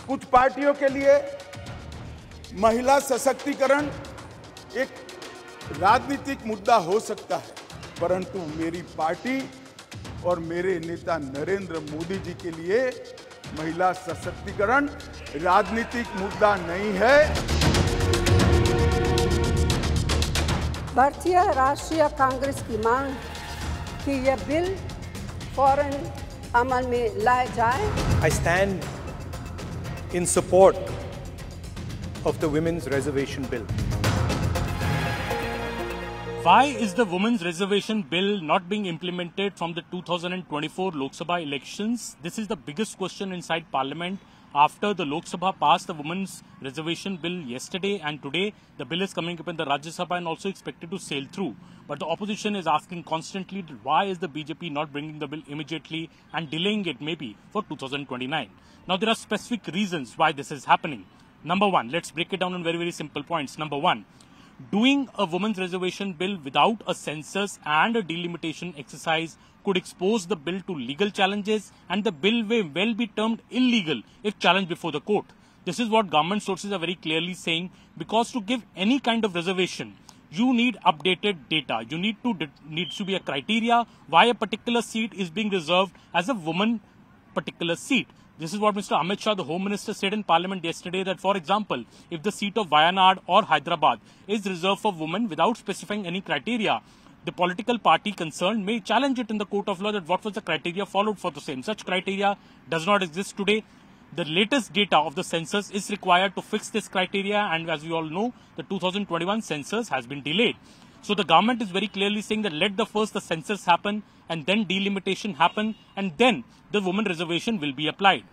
कुछ पार्टियों के लिए महिला सशक्तिकरण एक राजनीतिक मुद्दा हो सकता है, परंतु मेरी पार्टी और मेरे नेता नरेंद्र मोदी जी के लिए महिला सशक्तिकरण राजनीतिक मुद्दा नहीं है। भारतीय राष्ट्रीय कांग्रेस की मांग कि यह बिल फौरन अमल में लाया जाए। I stand in support of the Women's Reservation Bill. Why is the Women's Reservation Bill not being implemented from the 2024 Lok Sabha elections? This is the biggest question inside Parliament. After the Lok Sabha passed the Women's Reservation Bill yesterday, and today the bill is coming up in the Rajya Sabha and also expected to sail through. But the opposition is asking constantly, why is the BJP not bringing the bill immediately and delaying it maybe for 2029? Now there are specific reasons why this is happening. Number one, let's break it down in very simple points. Number one, doing a women's reservation bill without a census and a delimitation exercise could expose the bill to legal challenges, and the bill may well be termed illegal if challenged before the court. This is what government sources are very clearly saying, because to give any kind of reservation, you need updated data. You needs to be a criteria why a particular seat is being reserved as a woman particular seat. This is what Mr. Amit Shah, the Home Minister, said in Parliament yesterday, that, for example, if the seat of Wayanad or Hyderabad is reserved for women without specifying any criteria, the political party concerned may challenge it in the court of law that what was the criteria followed for the same. Such criteria does not exist today. The latest data of the census is required to fix this criteria, and as we all know, the 2021 census has been delayed. So the government is very clearly saying that let the census happen, and then delimitation happen, and then the women reservation will be applied.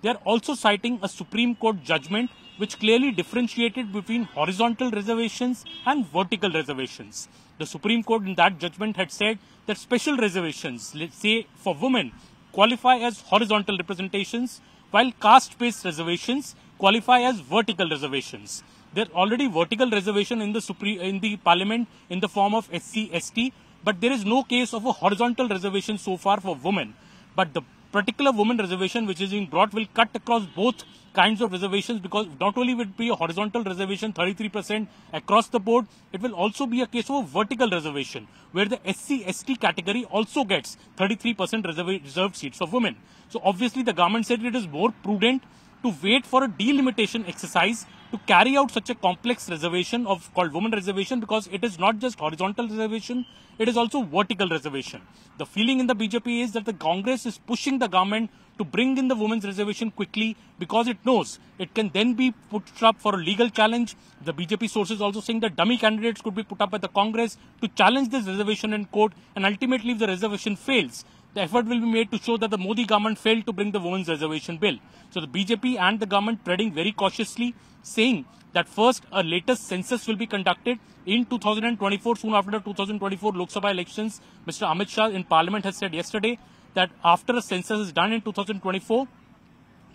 They are also citing a Supreme Court judgment which clearly differentiated between horizontal reservations and vertical reservations. The Supreme Court in that judgment had said that special reservations, let's say for women, qualify as horizontal representations, while caste-based reservations qualify as vertical reservations. There are already vertical reservation in the Parliament in the form of SC, ST, but there is no case of a horizontal reservation so far for women. But the particular women reservation which is being brought will cut across both kinds of reservations, because not only will it be a horizontal reservation 33% across the board, it will also be a case of a vertical reservation where the SC, ST category also gets 33% reserved seats for women. So obviously the government said it is more prudent to wait for a delimitation exercise to carry out such a complex reservation called women reservation, because it is not just horizontal reservation, it is also vertical reservation. The feeling in the BJP is that the Congress is pushing the government to bring in the women's reservation quickly, because it knows it can then be put up for a legal challenge. The BJP sources also saying that dummy candidates could be put up by the Congress to challenge this reservation in court, and ultimately if the reservation fails, the effort will be made to show that the Modi government failed to bring the women's reservation bill. So the BJP and the government treading very cautiously, saying that first a latest census will be conducted in 2024, soon after the 2024 Lok Sabha elections. Mr. Amit Shah in Parliament has said yesterday that after a census is done in 2024,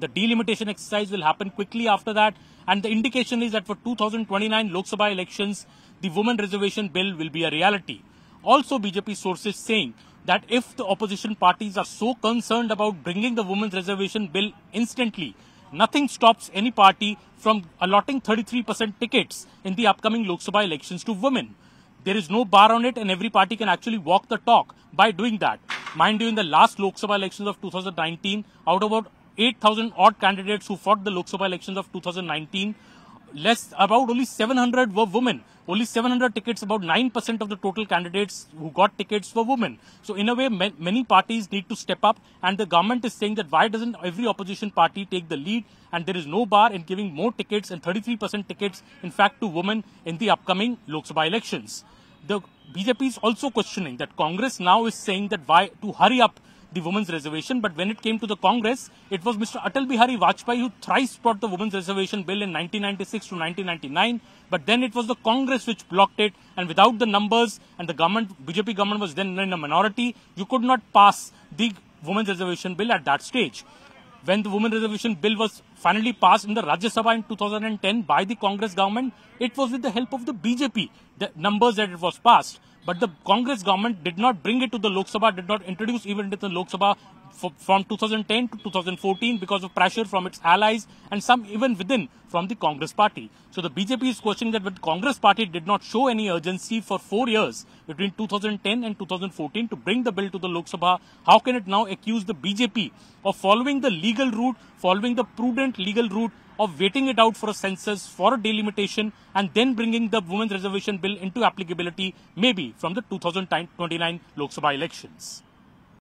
the delimitation exercise will happen quickly after that, and the indication is that for 2029 Lok Sabha elections, the women reservation bill will be a reality. Also, BJP sources saying that if the opposition parties are so concerned about bringing the women's reservation bill instantly, nothing stops any party from allotting 33% tickets in the upcoming Lok Sabha elections to women. There is no bar on it, and every party can actually walk the talk by doing that. Mind you, in the last Lok Sabha elections of 2019, out of about 8,000 odd candidates who fought the Lok Sabha elections of 2019, about only 700 were women. Only 700 tickets, about 9% of the total candidates who got tickets were women. So in a way, many parties need to step up, and the government is saying that why doesn't every opposition party take the lead, and there is no bar in giving more tickets, and 33% tickets in fact to women in the upcoming Lok Sabha elections. The BJP is also questioning that Congress now is saying that why to hurry up the women's reservation, but when it came to the Congress, it was Mr. Atal Bihari Vajpayee who thrice brought the women's reservation bill in 1996 to 1999, but then it was the Congress which blocked it, and without the numbers, and the government, BJP government was then in a minority, you could not pass the women's reservation bill at that stage. When the women's reservation bill was finally passed in the Rajya Sabha in 2010 by the Congress government, it was with the help of the BJP, the numbers that it was passed. but the Congress government did not bring it to the Lok Sabha, did not introduce even into the Lok Sabha from 2010 to 2014 because of pressure from its allies and some even within from the Congress party. So the BJP is questioning that when the Congress party did not show any urgency for 4 years between 2010 and 2014 to bring the bill to the Lok Sabha, how can it now accuse the BJP of following the legal route, following the prudent legal route of waiting it out for a census, for a delimitation, and then bringing the Women's Reservation Bill into applicability maybe from the 2029 Lok Sabha elections?